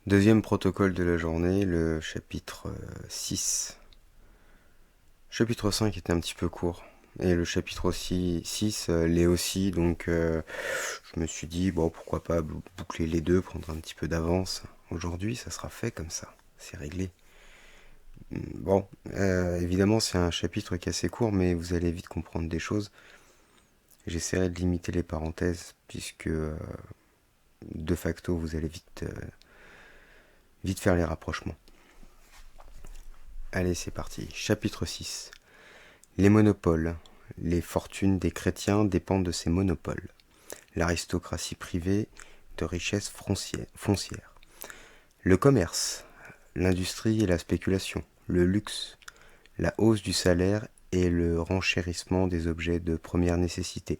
Deuxième protocole de la journée, le chapitre 6. Chapitre 5 était un petit peu court. Et le chapitre aussi 6 l'est aussi, donc je me suis dit, bon, pourquoi pas boucler les deux, prendre un petit peu d'avance. Aujourd'hui, ça sera fait comme ça, c'est réglé. Bon, évidemment, c'est un chapitre qui est assez court, mais vous allez vite comprendre des choses. J'essaierai de limiter les parenthèses, puisque de facto, vous allez vite faire les rapprochements. Allez, c'est parti. Chapitre 6. Les monopoles. Les fortunes des chrétiens dépendent de ces monopoles. L'aristocratie privée de richesses foncières. Le commerce, l'industrie et la spéculation, le luxe, la hausse du salaire et le renchérissement des objets de première nécessité,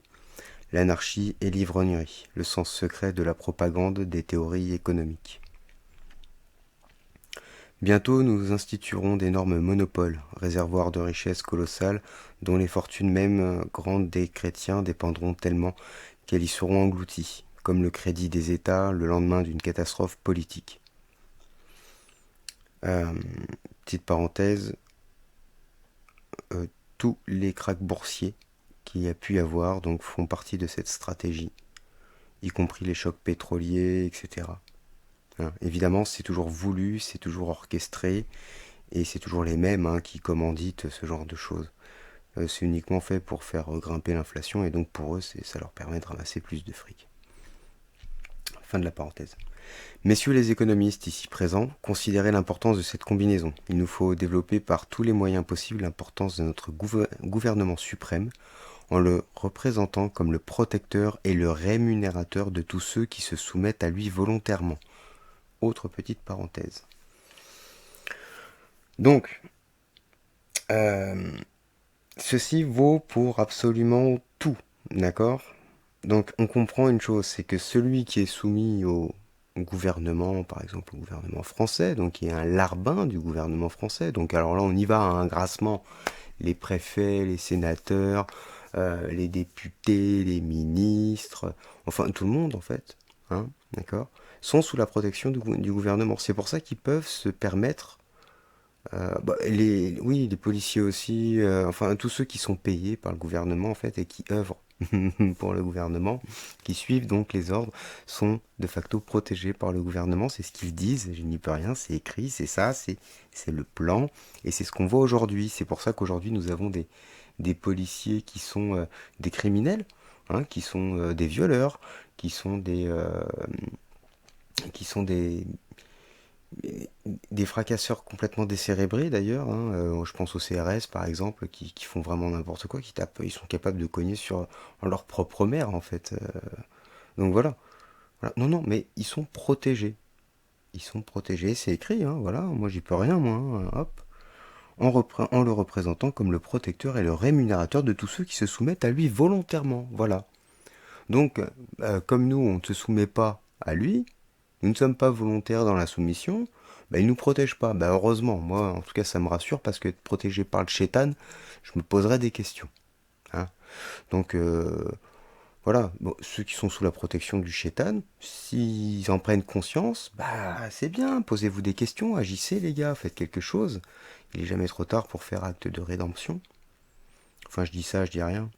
l'anarchie et l'ivrognerie, le sens secret de la propagande des théories économiques. Bientôt, nous instituerons d'énormes monopoles, réservoirs de richesses colossales, dont les fortunes même grandes des chrétiens dépendront tellement qu'elles y seront englouties, comme le crédit des États le lendemain d'une catastrophe politique. Euh, Petite parenthèse, tous les krachs boursiers qu'il y a pu y avoir donc, font partie de cette stratégie, y compris les chocs pétroliers, etc. Évidemment, c'est toujours voulu, c'est toujours orchestré, et c'est toujours les mêmes qui commanditent ce genre de choses. C'est uniquement fait pour faire grimper l'inflation, et donc pour eux, ça leur permet de ramasser plus de fric. Fin de la parenthèse. Messieurs les économistes ici présents, considérez l'importance de cette combinaison. Il nous faut développer par tous les moyens possibles l'importance de notre gouvernement suprême en le représentant comme le protecteur et le rémunérateur de tous ceux qui se soumettent à lui volontairement. Autre petite parenthèse. Donc, euh, ceci vaut pour absolument tout, d'accord? Donc on comprend une chose, c'est que celui qui est soumis au gouvernement, par exemple au gouvernement français, donc qui est un larbin du gouvernement français, donc alors là on y va à un grassement, les préfets, les sénateurs, les députés, les ministres, enfin tout le monde en fait, d'accord, sont sous la protection du gouvernement. C'est pour ça qu'ils peuvent se permettre, oui, les policiers aussi, enfin tous ceux qui sont payés par le gouvernement en fait et qui œuvrent pour le gouvernement, qui suivent donc les ordres, sont de facto protégés par le gouvernement. C'est ce qu'ils disent, je n'y peux rien, c'est écrit, c'est ça, c'est le plan, et c'est ce qu'on voit aujourd'hui. C'est pour ça qu'aujourd'hui nous avons des policiers qui sont des criminels, qui sont des violeurs, qui sont qui sont des fracasseurs complètement décérébrés d'ailleurs. Je pense au CRS par exemple, qui font vraiment n'importe quoi, qui tapent, ils sont capables de cogner sur leur propre mère en fait. Donc voilà. Voilà. Non, non, mais ils sont protégés. Ils sont protégés, c'est écrit, voilà. Moi j'y peux rien, moi. Hop. En le représentant comme le protecteur et le rémunérateur de tous ceux qui se soumettent à lui volontairement. Voilà. Donc, comme nous, on ne se soumet pas à lui, nous ne sommes pas volontaires dans la soumission, il ne nous protège pas. Heureusement, moi, en tout cas, ça me rassure parce que être protégé par le chétan, je me poserais des questions. Hein. Donc, voilà, bon, ceux qui sont sous la protection du chétan, s'ils en prennent conscience, c'est bien, posez-vous des questions, agissez les gars, faites quelque chose. Il n'est jamais trop tard pour faire acte de rédemption. Enfin, je dis ça, je dis rien.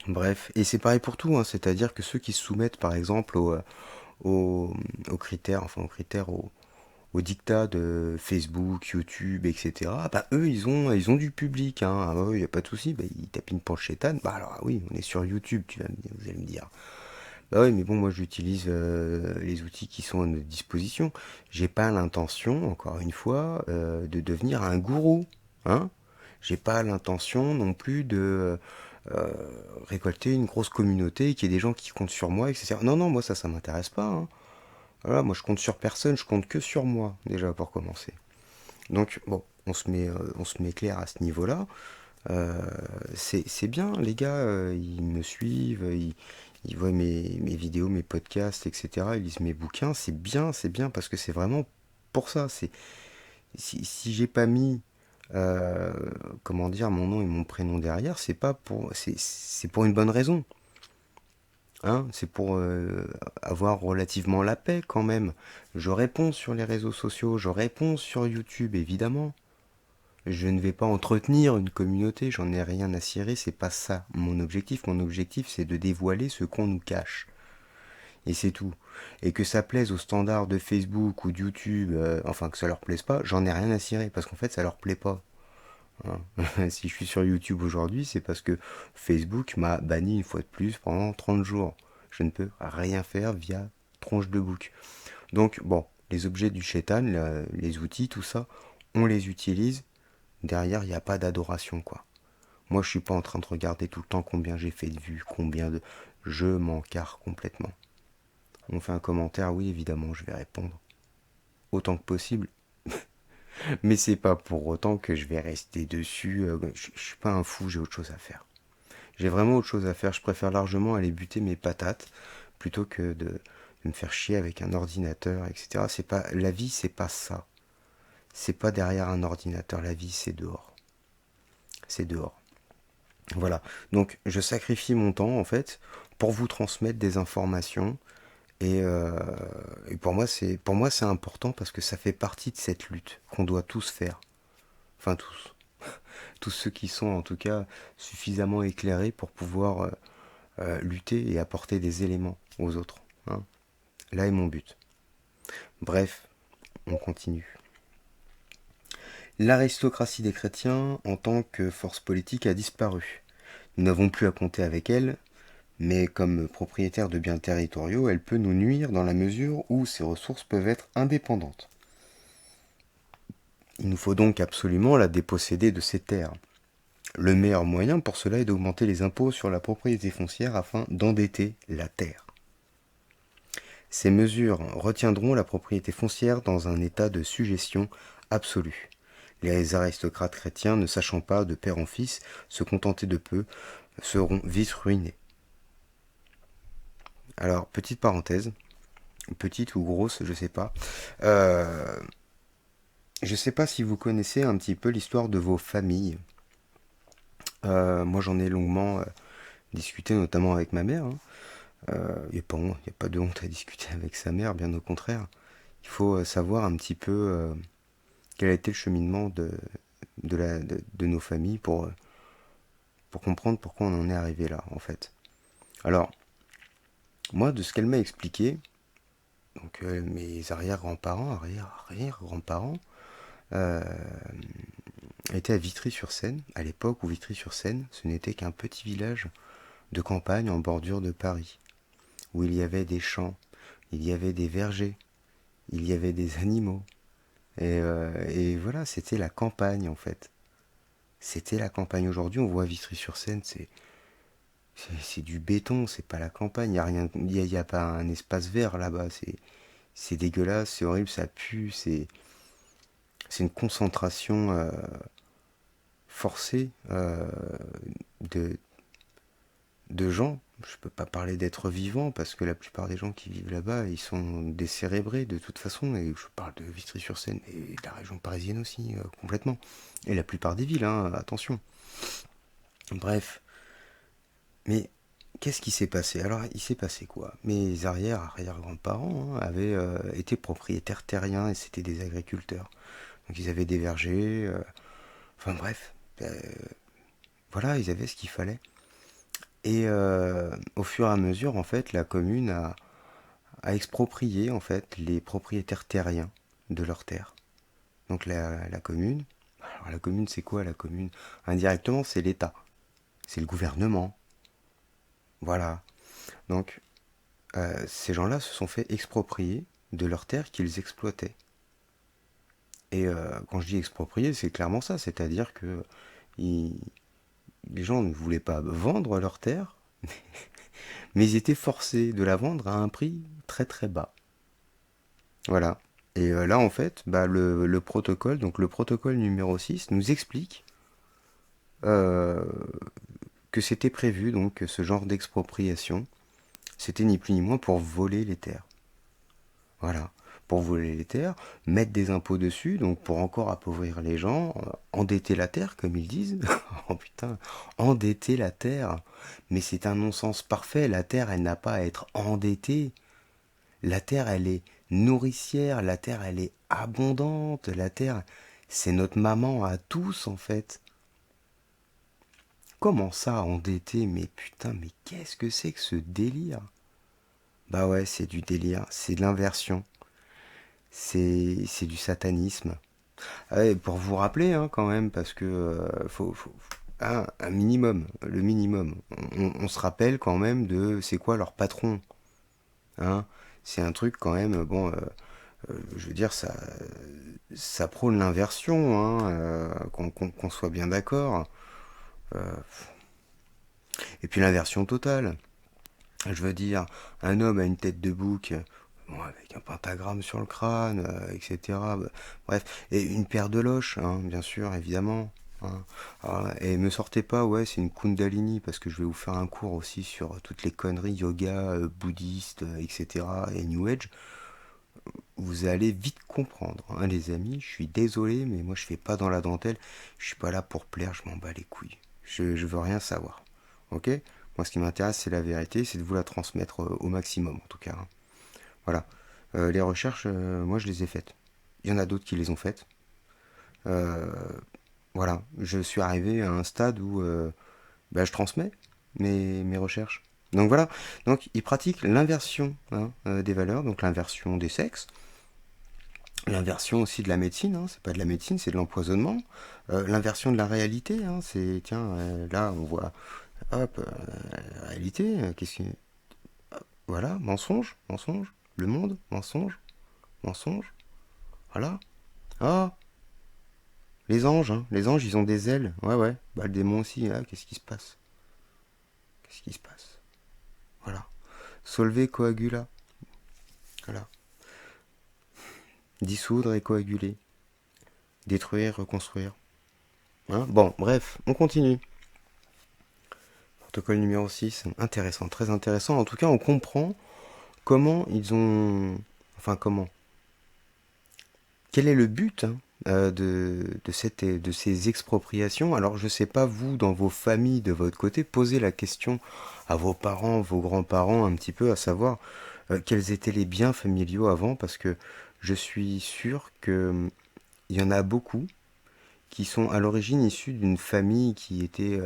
Bref, et c'est pareil pour tout, c'est-à-dire que ceux qui se soumettent par exemple aux critères, enfin aux critères, aux dictats de Facebook, YouTube, etc. Eux, ils ont du public, Ah, il n'y a pas de souci, ils tapinent pour le chétan. Alors oui, on est sur YouTube, vous allez me dire. Bah oui, mais bon, moi j'utilise les outils qui sont à notre disposition. J'ai pas l'intention, encore une fois, de devenir un gourou, hein. J'ai pas l'intention non plus de euh, récolter une grosse communauté, qu'il y ait des gens qui comptent sur moi, etc. Non, non, moi ça m'intéresse pas. Voilà, moi je compte sur personne, je compte que sur moi, déjà pour commencer. Donc bon, on se met clair à ce niveau-là. Euh, c'est bien, les gars, ils me suivent, ils voient mes vidéos, mes podcasts, etc. Ils lisent mes bouquins, c'est bien, parce que c'est vraiment pour ça. Si j'ai pas mis, euh, comment dire, mon nom et mon prénom derrière, c'est pas pour, c'est pour une bonne raison. Hein, c'est pour avoir relativement la paix quand même. Je réponds sur les réseaux sociaux, je réponds sur YouTube, évidemment. Je ne vais pas entretenir une communauté, j'en ai rien à cirer, c'est pas ça mon objectif. Mon objectif, c'est de dévoiler ce qu'on nous cache. Et c'est tout. Et que ça plaise aux standards de Facebook ou de YouTube, enfin que ça leur plaise pas, j'en ai rien à cirer, parce qu'en fait, ça leur plaît pas. Hein. Si je suis sur YouTube aujourd'hui, c'est parce que Facebook m'a banni une fois de plus pendant 30 jours. Je ne peux rien faire via tronche de bouc. Donc, bon, les objets du chétan, les outils, tout ça, on les utilise. Derrière, il n'y a pas d'adoration, quoi. Moi, je suis pas en train de regarder tout le temps combien j'ai fait de vues, combien de... Je m'en carre complètement. On fait un commentaire, oui, évidemment, je vais répondre. Autant que possible. Mais c'est pas pour autant que je vais rester dessus. Je suis pas un fou, j'ai autre chose à faire. J'ai vraiment autre chose à faire. Je préfère largement aller buter mes patates plutôt que de me faire chier avec un ordinateur, etc. C'est pas, la vie, c'est pas ça. C'est pas derrière un ordinateur. La vie, c'est dehors. C'est dehors. Voilà. Donc, je sacrifie mon temps, en fait, pour vous transmettre des informations. Et pour moi, c'est important parce que ça fait partie de cette lutte qu'on doit tous faire. Enfin, tous. Tous ceux qui sont, en tout cas, suffisamment éclairés pour pouvoir lutter et apporter des éléments aux autres. Hein. Là est mon but. Bref, on continue. L'aristocratie des chrétiens, en tant que force politique, a disparu. Nous n'avons plus à compter avec elle, mais comme propriétaire de biens territoriaux, elle peut nous nuire dans la mesure où ses ressources peuvent être indépendantes. Il nous faut donc absolument la déposséder de ses terres. Le meilleur moyen pour cela est d'augmenter les impôts sur la propriété foncière afin d'endetter la terre. Ces mesures retiendront la propriété foncière dans un état de sujétion absolue. Les aristocrates chrétiens, ne sachant pas de père en fils se contenter de peu, seront vite ruinés. Alors, petite parenthèse, petite ou grosse, je sais pas. Je sais pas si vous connaissez un petit peu l'histoire de vos familles. Moi, j'en ai longuement discuté, notamment avec ma mère. Hein. Il n'y a, a pas de honte à discuter avec sa mère, bien au contraire. Il faut savoir un petit peu quel a été le cheminement de nos familles pour comprendre pourquoi on en est arrivé là, en fait. Alors, moi, de ce qu'elle m'a expliqué, donc mes arrière-grands-parents, arrière-arrière-grands-parents, euh, étaient à Vitry-sur-Seine, à l'époque où Vitry-sur-Seine, ce n'était qu'un petit village de campagne en bordure de Paris, où il y avait des champs, il y avait des vergers, il y avait des animaux. Et voilà, c'était la campagne en fait. C'était la campagne. Aujourd'hui, on voit Vitry-sur-Seine, c'est du béton, c'est pas la campagne. Il n'y a rien, y a pas un espace vert là-bas. C'est dégueulasse, c'est horrible, ça pue. C'est une concentration forcée de, de gens. Je peux pas parler d'êtres vivants parce que la plupart des gens qui vivent là-bas, ils sont décérébrés de toute façon. Et je parle de Vitry-sur-Seine et de la région parisienne aussi, complètement. Et la plupart des villes, hein, attention. Bref. Mais qu'est-ce qui s'est passé? Alors, il s'est passé quoi? Mes arrière-grands-parents hein, avaient été propriétaires terriens et c'était des agriculteurs. Donc ils avaient des vergers. Enfin bref. Voilà, ils avaient ce qu'il fallait. Et au fur et à mesure, en fait, la commune a exproprié en fait les propriétaires terriens de leurs terres. Donc la commune, alors la commune c'est quoi la commune? Indirectement c'est l'État, c'est le gouvernement. Voilà. Donc ces gens-là se sont fait exproprier de leurs terres qu'ils exploitaient. Et quand je dis exproprier, c'est clairement ça, c'est-à-dire que ils- les gens ne voulaient pas vendre leurs terres, mais ils étaient forcés de la vendre à un prix très très bas. Voilà. Et là, en fait, bah, le protocole, donc le protocole numéro 6 nous explique euh, que c'était prévu, donc ce genre d'expropriation, c'était ni plus ni moins pour voler les terres. Voilà. pour voler les terres, mettre des impôts dessus, donc pour encore appauvrir les gens, endetter la terre, comme ils disent. Oh putain, endetter la terre. Mais c'est un non-sens parfait. La terre, elle n'a pas à être endettée. La terre, elle est nourricière. La terre, elle est abondante. La terre, c'est notre maman à tous, en fait. Comment ça, endetter? Mais putain, mais qu'est-ce que c'est que ce délire? Bah ouais, c'est du délire. C'est de l'inversion. C'est du satanisme. Ah ouais, pour vous rappeler, hein, quand même, parce que un minimum, le minimum. On se rappelle quand même de c'est quoi leur patron, hein. C'est un truc quand même, bon, je veux dire, ça prône l'inversion, hein, qu'on soit bien d'accord. Euh, et puis l'inversion totale. Je veux dire, un homme a une tête de bouc, bon, avec un pentagramme sur le crâne, etc. Bref, et une paire de loches, hein, bien sûr, évidemment, hein. Ah, et me sortez pas, ouais, c'est une Kundalini, parce que je vais vous faire un cours aussi sur toutes les conneries yoga, bouddhistes, etc. et New Age. Vous allez vite comprendre, hein, les amis. Je suis désolé, mais moi je fais pas dans la dentelle. Je suis pas là pour plaire, je m'en bats les couilles. Je veux rien savoir. Ok? Moi, ce qui m'intéresse, c'est la vérité, c'est de vous la transmettre au maximum, en tout cas, hein. Voilà. Les recherches, moi, je les ai faites. Il y en a d'autres qui les ont faites. Euh, voilà. Je suis arrivé à un stade où bah, je transmets mes recherches. Donc voilà. Donc, ils pratiquent l'inversion, hein, des valeurs, donc l'inversion des sexes, l'inversion aussi de la médecine, hein, c'est pas de la médecine, c'est de l'empoisonnement. L'inversion de la réalité, hein, c'est, tiens, là, on voit, hop, la réalité, qu'est-ce que... Voilà, mensonge, mensonge. Le monde, mensonge, mensonge. Voilà. Ah, les anges, hein. Les anges, ils ont des ailes. Ouais, ouais. Bah, le démon aussi, là, qu'est-ce qui se passe? Qu'est-ce qui se passe? Voilà. Solver, coagula. Voilà. Dissoudre et coaguler. Détruire, reconstruire. Hein, bon, bref, on continue. Protocole numéro 6, intéressant, très intéressant. En tout cas, on comprend comment ils ont... Enfin, comment? Quel est le but, hein, de ces expropriations? Alors, je ne sais pas, vous, dans vos familles, de votre côté, posez la question à vos parents, vos grands-parents, un petit peu, à savoir quels étaient les biens familiaux avant, parce que je suis sûr qu'il y en a beaucoup qui sont à l'origine issus d'une famille qui était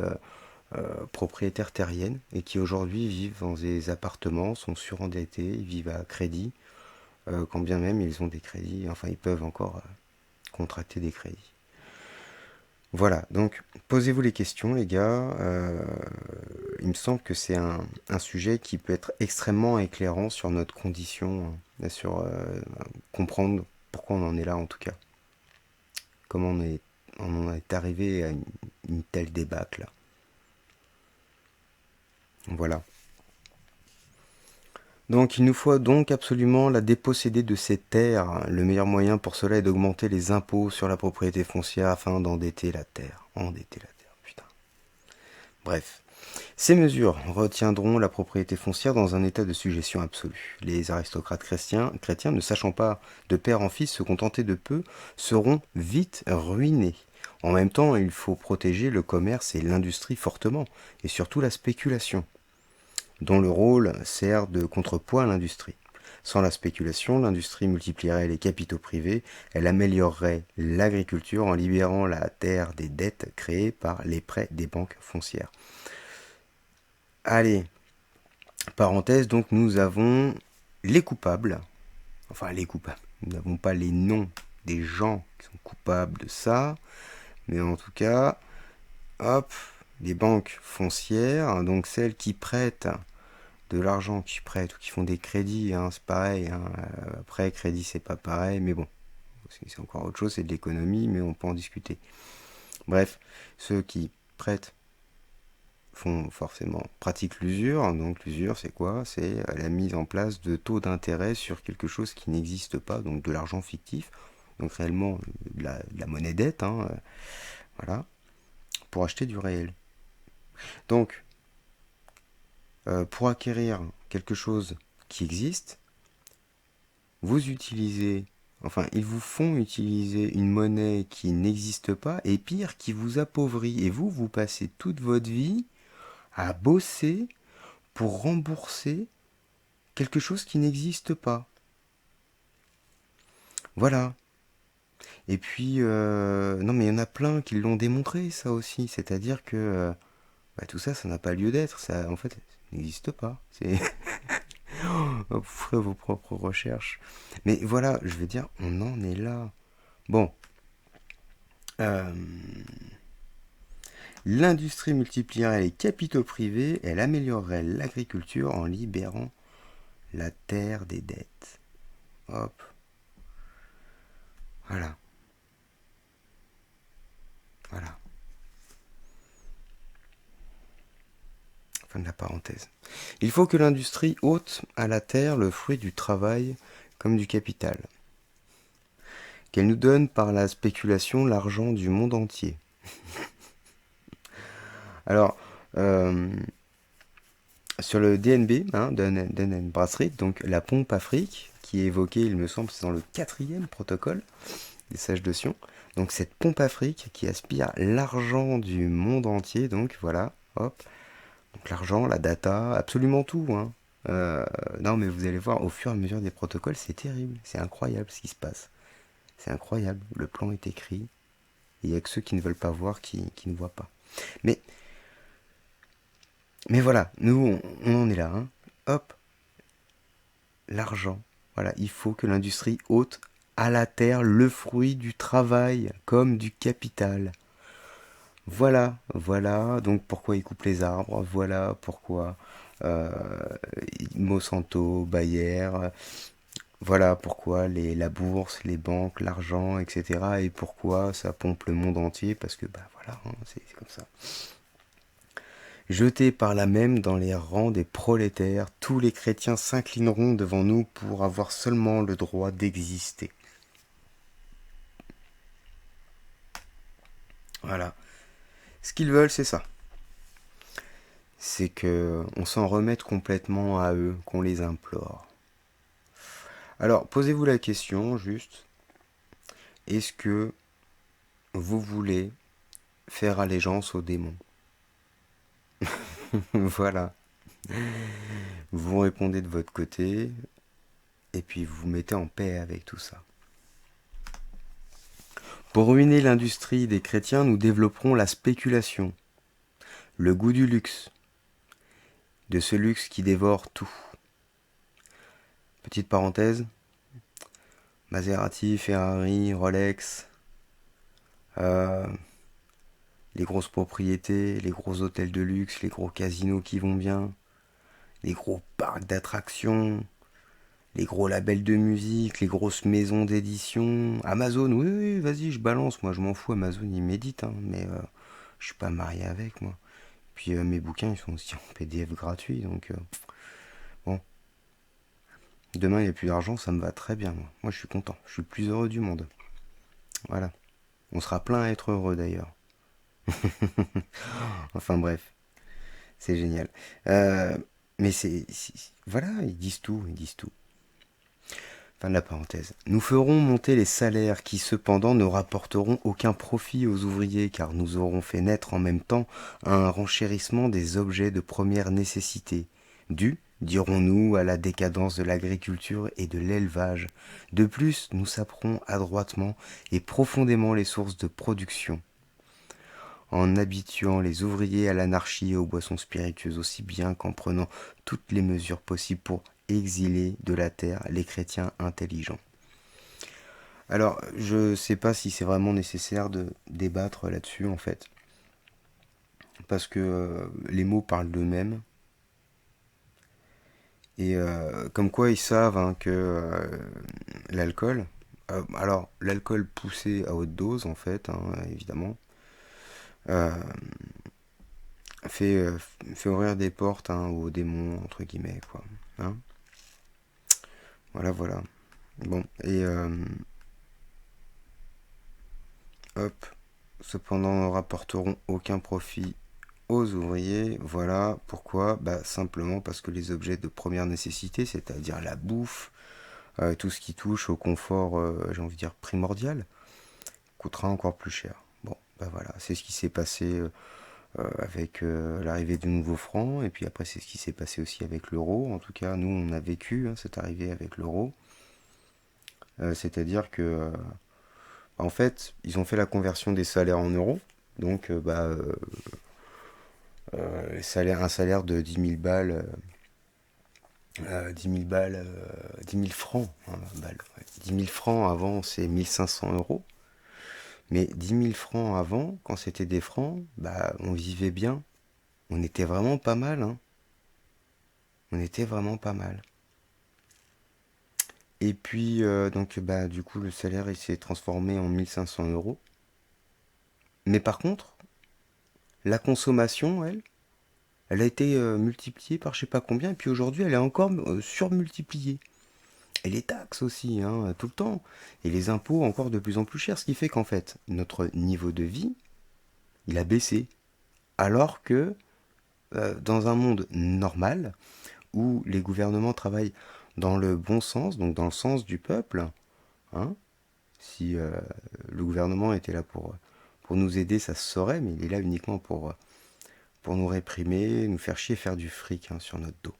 propriétaire terrienne et qui aujourd'hui vivent dans des appartements, sont surendettés, ils vivent à crédit, quand bien même ils ont des crédits, enfin ils peuvent encore contracter des crédits. Voilà, donc posez-vous les questions les gars. Il me semble que c'est un sujet qui peut être extrêmement éclairant sur notre condition, hein, sur comprendre pourquoi on en est là en tout cas. Comment on en est arrivé à une telle débâcle là. Voilà. Donc il nous faut donc absolument la déposséder de ces terres. Le meilleur moyen pour cela est d'augmenter les impôts sur la propriété foncière afin d'endetter la terre. Endetter la terre, putain. Bref. Ces mesures retiendront la propriété foncière dans un état de sujétion absolue. Les aristocrates chrétiens, ne sachant pas de père en fils se contenter de peu, seront vite ruinés. En même temps, il faut protéger le commerce et l'industrie fortement, et surtout la spéculation, dont le rôle sert de contrepoids à l'industrie. Sans la spéculation, l'industrie multiplierait les capitaux privés, elle améliorerait l'agriculture en libérant la terre des dettes créées par les prêts des banques foncières. Allez, parenthèse, donc nous avons les coupables, enfin les coupables, nous n'avons pas les noms des gens qui sont coupables de ça, mais en tout cas, hop, les banques foncières, donc celles qui prêtent de l'argent, qui prêtent ou qui font des crédits, hein, c'est pareil, hein, après crédit c'est pas pareil, mais bon, c'est encore autre chose, c'est de l'économie, mais on peut en discuter. Bref, ceux qui prêtent font forcément pratiquent l'usure. Donc l'usure, c'est quoi? C'est la mise en place de taux d'intérêt sur quelque chose qui n'existe pas, donc de l'argent fictif, donc réellement de la monnaie dette, hein, voilà, pour acheter du réel. Donc, pour acquérir quelque chose qui existe, vous utilisez, enfin, ils vous font utiliser une monnaie qui n'existe pas, et pire, qui vous appauvrit. Et vous, vous passez toute votre vie à bosser pour rembourser quelque chose qui n'existe pas. Voilà. Et puis, non, mais il y en a plein qui l'ont démontré, ça aussi. C'est-à-dire que bah, tout ça, ça n'a pas lieu d'être. Ça, en fait, ça n'existe pas. C'est vous ferez vos propres recherches. Mais voilà, je veux dire, on en est là. Bon, euh, l'industrie multiplierait les capitaux privés, elle améliorerait l'agriculture en libérant la terre des dettes. Hop, voilà, voilà. Fin de la parenthèse. Il faut que l'industrie ôte à la terre le fruit du travail comme du capital. Qu'elle nous donne par la spéculation l'argent du monde entier. Alors, euh, sur le DNB, hein, Dun Bradstreet, donc la pompe Afrique, qui est évoquée, il me semble, c'est dans le 4e protocole des sages de Sion. Donc cette pompe Afrique qui aspire l'argent du monde entier, donc voilà, hop. Donc l'argent, la data, absolument tout, hein. Non mais vous allez voir, au fur et à mesure des protocoles, c'est terrible, c'est incroyable ce qui se passe. C'est incroyable, le plan est écrit, et il n'y a que ceux qui ne veulent pas voir qui ne voient pas. Mais, mais voilà, nous on en est là, hein. Hop, l'argent. Voilà, il faut que l'industrie ôte à la terre le fruit du travail comme du capital. Voilà, voilà donc pourquoi ils coupent les arbres, voilà pourquoi euh, Monsanto, Bayer, voilà pourquoi la bourse, les banques, l'argent, etc. Et pourquoi ça pompe le monde entier, parce que bah voilà, hein, c'est comme ça. Jetés par là même dans les rangs des prolétaires, tous les chrétiens s'inclineront devant nous pour avoir seulement le droit d'exister. Voilà. Ce qu'ils veulent, c'est ça. C'est que on s'en remette complètement à eux, qu'on les implore. Alors, posez-vous la question, juste, est-ce que vous voulez faire allégeance aux démons? Voilà. Vous répondez de votre côté, et puis vous vous mettez en paix avec tout ça. Pour ruiner l'industrie des chrétiens, nous développerons la spéculation, le goût du luxe, de ce luxe qui dévore tout. Petite parenthèse, Maserati, Ferrari, Rolex, euh, les grosses propriétés, les gros hôtels de luxe, les gros casinos qui vont bien, les gros parcs d'attractions, les gros labels de musique, les grosses maisons d'édition, Amazon, oui, oui, vas-y, je balance, moi je m'en fous, Amazon, il médite, hein, mais je suis pas marié avec, moi. Puis mes bouquins, ils sont aussi en PDF gratuit, donc bon, demain il n'y a plus d'argent, ça me va très bien, moi. Moi je suis content, je suis le plus heureux du monde. Voilà. On sera plein à être heureux d'ailleurs. Enfin bref, c'est génial. Euh, mais voilà, ils disent tout, ils disent tout. Fin de la parenthèse. Nous ferons monter les salaires qui cependant ne rapporteront aucun profit aux ouvriers car nous aurons fait naître en même temps un renchérissement des objets de première nécessité, dû, dirons-nous, à la décadence de l'agriculture et de l'élevage. De plus, nous saperons adroitement et profondément les sources de production, en habituant les ouvriers à l'anarchie et aux boissons spiritueuses aussi bien qu'en prenant toutes les mesures possibles pour exiler de la terre les chrétiens intelligents. Alors, je sais pas si c'est vraiment nécessaire de débattre là-dessus en fait, parce que les mots parlent d'eux-mêmes, et comme quoi ils savent hein, que l'alcool, alors l'alcool poussé à haute dose en fait, hein, évidemment, euh, fait, euh, fait ouvrir des portes hein, aux démons, entre guillemets, quoi. Hein, voilà, voilà. Bon, et hop, cependant, ne rapporteront aucun profit aux ouvriers. Voilà, pourquoi? Bah, simplement parce que les objets de première nécessité, c'est-à-dire la bouffe, tout ce qui touche au confort, j'ai envie de dire primordial, coûtera encore plus cher. Bon, bah voilà, c'est ce qui s'est passé avec l'arrivée du nouveau franc, et puis après c'est ce qui s'est passé aussi avec l'euro. En tout cas, nous on a vécu cette arrivée avec l'euro. C'est-à-dire que, en fait, ils ont fait la conversion des salaires en euros. Donc, un salaire de 10 000 balles, 10 000 balles, 10 000 francs, hein, balles, ouais. 10 000 francs avant, c'est 1 500 euros. Mais 10 000 francs avant, quand c'était des francs, bah, on vivait bien. On était vraiment pas mal, hein. On était vraiment pas mal. Et puis, donc, bah, du coup, le salaire, il s'est transformé en 1 500 euros. Mais par contre, la consommation, elle a été multipliée par je sais pas combien, et puis aujourd'hui, elle est encore surmultipliée. Et les taxes aussi, hein, tout le temps. Et les impôts encore de plus en plus chers, ce qui fait qu'en fait, notre niveau de vie, il a baissé. Alors que dans un monde normal, où les gouvernements travaillent dans le bon sens, donc dans le sens du peuple, hein, si le gouvernement était là pour nous aider, ça se saurait, mais il est là uniquement pour nous réprimer, nous faire chier, faire du fric hein, sur notre dos.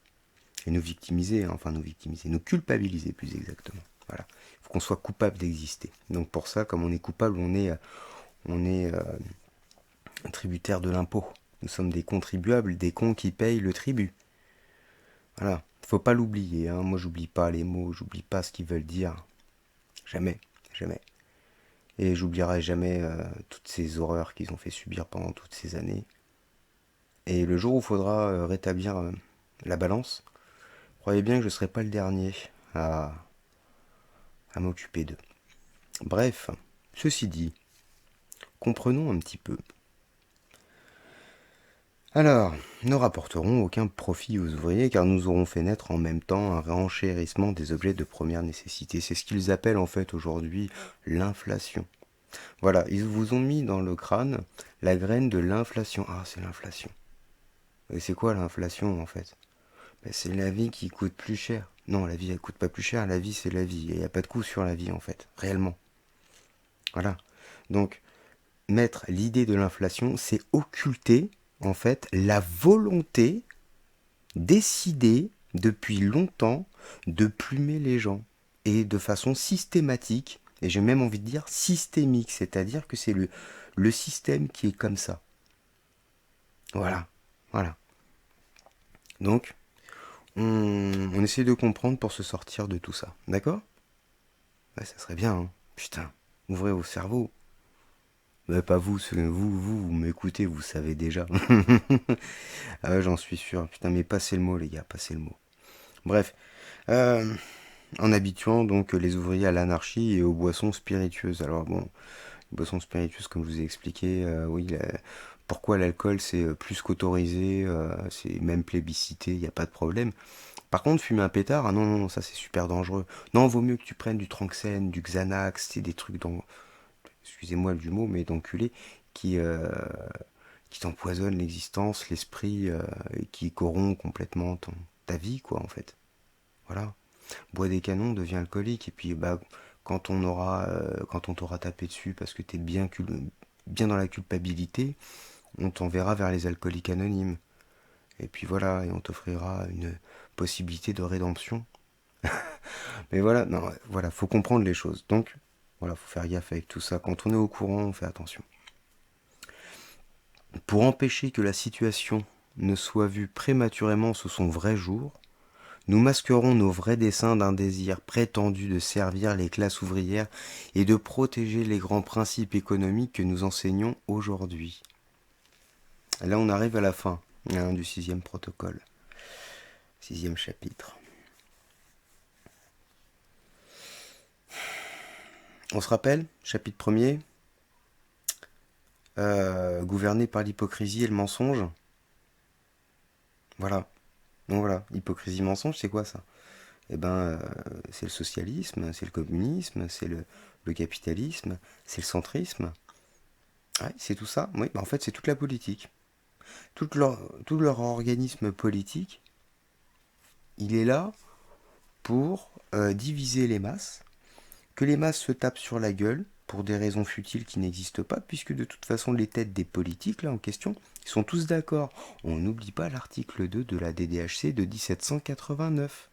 Et nous victimiser, hein, enfin nous victimiser, nous culpabiliser plus exactement. Voilà. Il faut qu'on soit coupable d'exister. Donc pour ça, comme on est coupable, on est tributaire de l'impôt. Nous sommes des contribuables, des cons qui payent le tribut. Voilà. Faut pas l'oublier. Hein. Moi, j'oublie pas les mots, j'oublie pas ce qu'ils veulent dire. Jamais, jamais. Et j'oublierai jamais toutes ces horreurs qu'ils ont fait subir pendant toutes ces années. Et le jour où il faudra rétablir la balance, croyez bien que je ne serai pas le dernier à, à m'occuper d'eux. Bref, ceci dit, comprenons un petit peu. Alors, ne rapporterons aucun profit aux ouvriers car nous aurons fait naître en même temps un renchérissement des objets de première nécessité. C'est ce qu'ils appellent en fait aujourd'hui l'inflation. Voilà, ils vous ont mis dans le crâne la graine de l'inflation. Ah, c'est l'inflation. Et c'est quoi l'inflation en fait? Ben, c'est la vie qui coûte plus cher. Non, la vie elle coûte pas plus cher, la vie c'est la vie. Et il n'y a pas de coût sur la vie en fait, réellement. Voilà. Donc, mettre l'idée de l'inflation, c'est occulter en fait la volonté décidée depuis longtemps de plumer les gens. Et de façon systématique, et j'ai même envie de dire systémique, c'est-à-dire que c'est le système qui est comme ça. Voilà. Voilà. Donc, on essaie de comprendre pour se sortir de tout ça. D'accord? Ouais, ça serait bien, hein. Putain, ouvrez vos cerveaux. Mais pas vous, vous m'écoutez, vous savez déjà. Ah ouais, j'en suis sûr. Putain, mais passez le mot, les gars, passez le mot. Bref, euh, en habituant donc les ouvriers à l'anarchie et aux boissons spiritueuses. Alors bon, les boissons spiritueuses, comme je vous ai expliqué, oui, pourquoi l'alcool c'est plus qu'autorisé, c'est même plébiscité, il n'y a pas de problème. Par contre, fumer un pétard, ah non, non, non, ça c'est super dangereux. Non, vaut mieux que tu prennes du Tranxène, du Xanax, c'est des trucs dans, excusez-moi du mot, mais d'enculé, qui, euh, qui t'empoisonnent l'existence, l'esprit, et qui corrompt complètement ta vie, quoi, en fait. Voilà. Bois des canons, deviens alcoolique, et puis, bah, quand on t'aura tapé dessus parce que t'es bien dans la culpabilité, on t'enverra vers les alcooliques anonymes. Et puis voilà, et on t'offrira une possibilité de rédemption. Mais voilà, non, voilà, faut comprendre les choses. Donc, voilà, faut faire gaffe avec tout ça. Quand on est au courant, on fait attention. Pour empêcher que la situation ne soit vue prématurément sous son vrai jour, nous masquerons nos vrais desseins d'un désir prétendu de servir les classes ouvrières et de protéger les grands principes économiques que nous enseignons aujourd'hui. Là, on arrive à la fin hein, du sixième protocole, sixième chapitre. On se rappelle, chapitre premier, gouverné par l'hypocrisie et le mensonge. Voilà. Donc voilà, hypocrisie, mensonge, c'est quoi ça? Eh ben, c'est le socialisme, c'est le communisme, c'est le capitalisme, c'est le centrisme. Ouais, c'est tout ça. Oui, bah en fait, c'est toute la politique. Tout leur organisme politique, il est là pour diviser les masses, que les masses se tapent sur la gueule pour des raisons futiles qui n'existent pas, puisque de toute façon les têtes des politiques là en question, ils sont tous d'accord. On n'oublie pas l'article 2 de la DDHC de 1789.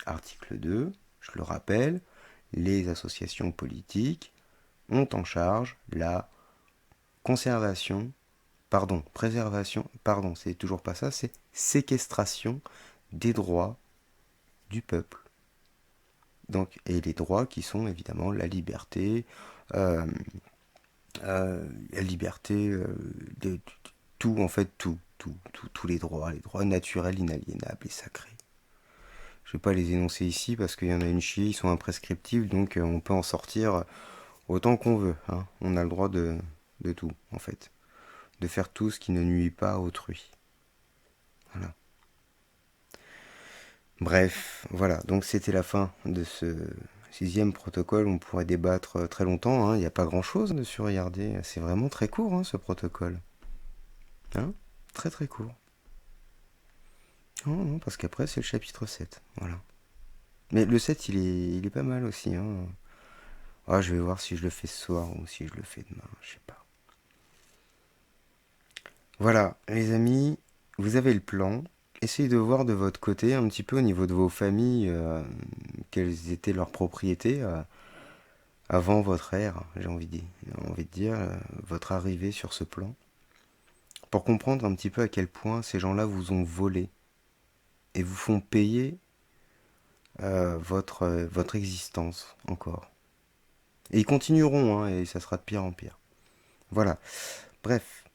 Article 2, je le rappelle, les associations politiques ont en charge la conservation, préservation, c'est toujours pas ça, c'est séquestration des droits du peuple. Donc, et les droits qui sont évidemment euh, la liberté de tout, en fait, tous les droits naturels, inaliénables et sacrés. Je ne vais pas les énoncer ici parce qu'il y en a une chier, ils sont imprescriptibles, donc on peut en sortir autant qu'on veut. Hein. On a le droit de tout, en fait. De faire tout ce qui ne nuit pas à autrui. Voilà. Bref, voilà. Donc c'était la fin de ce 6e protocole. On pourrait débattre très longtemps. Hein. Il n'y a pas grand-chose dessus, regardez. C'est vraiment très court, hein, ce protocole. Hein, très très court. Non, non, parce qu'après c'est le chapitre 7. Voilà. Mais le 7, il est pas mal aussi. Hein. Ah, je vais voir si je le fais ce soir ou si je le fais demain. Je sais pas. Voilà, les amis, vous avez le plan. Essayez de voir de votre côté, un petit peu au niveau de vos familles, quelles étaient leurs propriétés avant votre ère, envie de dire, votre arrivée sur ce plan, pour comprendre un petit peu à quel point ces gens-là vous ont volé et vous font payer votre existence encore. Et ils continueront, hein, et ça sera de pire en pire. Voilà. Bref,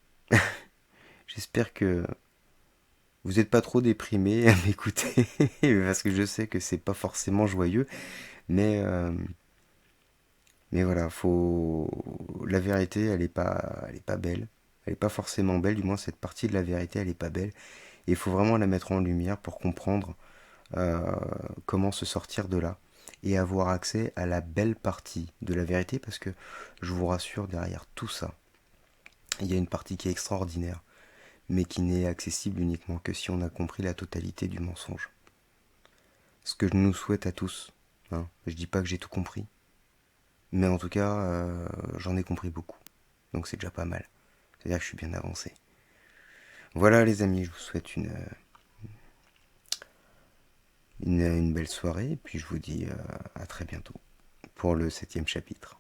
j'espère que vous n'êtes pas trop déprimé à m'écouter, parce que je sais que c'est pas forcément joyeux, mais, euh, mais voilà, la vérité, elle est pas belle. Elle est pas forcément belle, du moins cette partie de la vérité, elle est pas belle. Et il faut vraiment la mettre en lumière pour comprendre euh, comment se sortir de là et avoir accès à la belle partie de la vérité, parce que je vous rassure, derrière tout ça, il y a une partie qui est extraordinaire, mais qui n'est accessible uniquement que si on a compris la totalité du mensonge. Ce que je nous souhaite à tous. Hein. Je dis pas que j'ai tout compris, mais en tout cas, j'en ai compris beaucoup. Donc c'est déjà pas mal. C'est-à-dire que je suis bien avancé. Voilà les amis, je vous souhaite une belle soirée, et puis je vous dis à très bientôt pour le 7e chapitre.